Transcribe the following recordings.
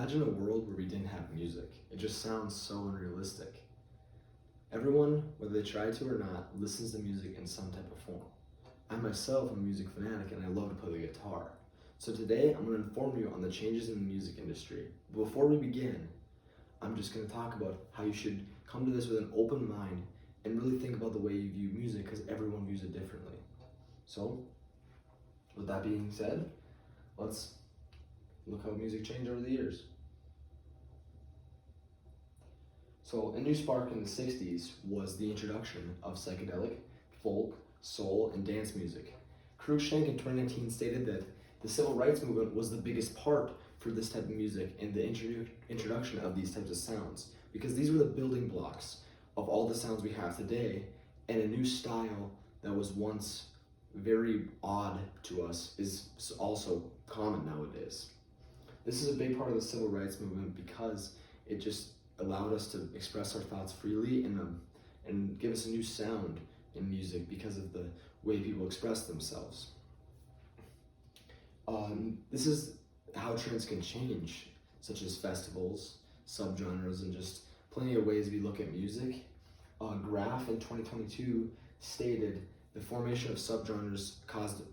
Imagine a world where we didn't have music. It just sounds so unrealistic. Everyone, whether they try to or not, listens to music in some type of form. I myself am a music fanatic and I love to play the guitar. So today I'm going to inform you on the changes in the music industry. But before we begin, I'm just going to talk about how you should come to this with an open mind and really think about the way you view music, because everyone views it differently. So, with that being said, let's look how music changed over the years. So a new spark in the 60s was the introduction of psychedelic, folk, soul, and dance music. Cruikshank in 2019 stated that the civil rights movement was the biggest part for this type of music and the introduction of these types of sounds, because these were the building blocks of all the sounds we have today, and a new style that was once very odd to us is also common nowadays. This is a big part of the civil rights movement because it just allowed us to express our thoughts freely and give us a new sound in music because of the way people express themselves. This is how trends can change, such as festivals, subgenres, and just plenty of ways we look at music. Graph in 2022 stated the formation of subgenres caused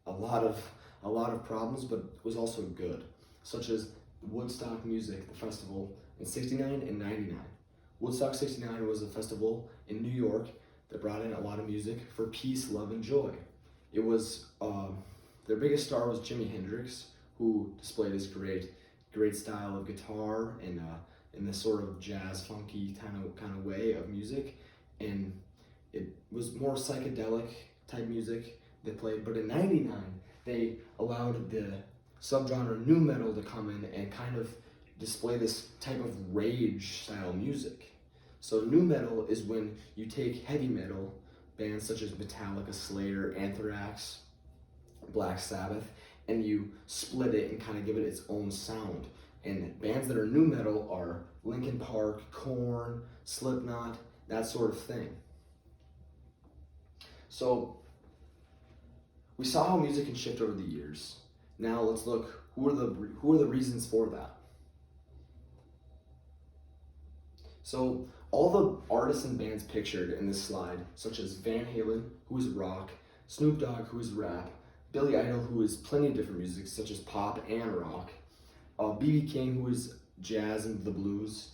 a lot of problems, but was also good, such as Woodstock Music, the festival in 69 and 99. Woodstock 69 was a festival in New York that brought in a lot of music for peace, love, and joy. It was, their biggest star was Jimi Hendrix, who displayed his great style of guitar and in this sort of jazz funky kind of way of music, and it was more psychedelic type music they played. But in 99 they allowed the subgenre nu metal to come in and kind of display this type of rage style music. So nu metal is when you take heavy metal bands such as Metallica, Slayer, Anthrax, Black Sabbath, and you split it and kind of give it its own sound. And bands that are nu metal are Linkin Park, Korn, Slipknot, that sort of thing. So we saw how music can shift over the years. Now let's look, who are the reasons for that? So all the artists and bands pictured in this slide, such as Van Halen, who is rock, Snoop Dogg, who is rap, Billy Idol, who is plenty of different music, such as pop and rock, B.B. King, who is jazz and the blues,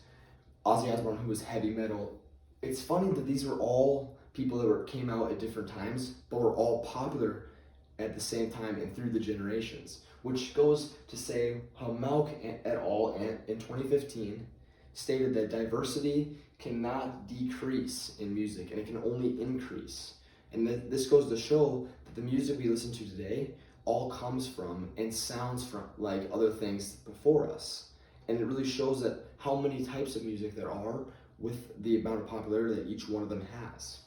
Ozzy Osbourne, who is heavy metal. It's funny that these were all people that came out at different times, but were all popular at the same time and through the generations, which goes to say how Malk et al. In 2015 stated that diversity cannot decrease in music and it can only increase. And this goes to show that the music we listen to today all comes from and sounds from like other things before us. And it really shows that how many types of music there are with the amount of popularity that each one of them has.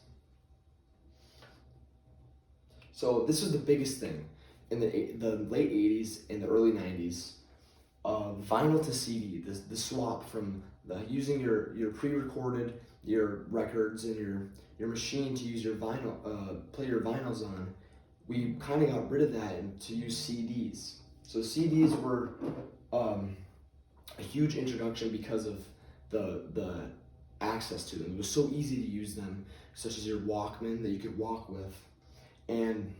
So this was the biggest thing in the late 80s and the early 90s. Vinyl to CD, the swap from using your pre-recorded, your records and your machine to use your vinyl, play your vinyls on. We kind of got rid of that and to use CDs. So CDs were a huge introduction because of the access to them. It was so easy to use them, such as your Walkman that you could walk with. And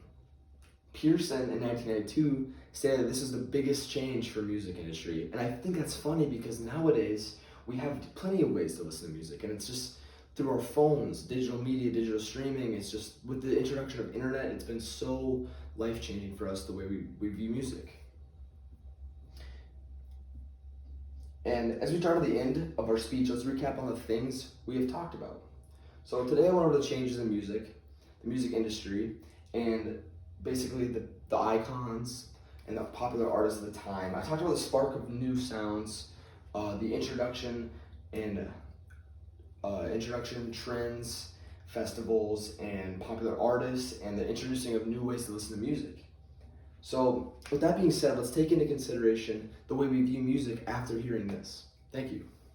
Pearson in 1992 stated that this is the biggest change for music industry. And I think that's funny because nowadays we have plenty of ways to listen to music, and it's just through our phones, digital media, digital streaming. It's just with the introduction of internet, it's been so life-changing for us the way we view music. And as we start at the end of our speech, let's recap on the things we have talked about. So today I went over the changes in music, the music industry, and basically the icons and the popular artists of the time. I talked about the spark of new sounds, the introduction trends, festivals, and popular artists, and the introducing of new ways to listen to music. So with that being said, let's take into consideration the way we view music after hearing this. Thank you.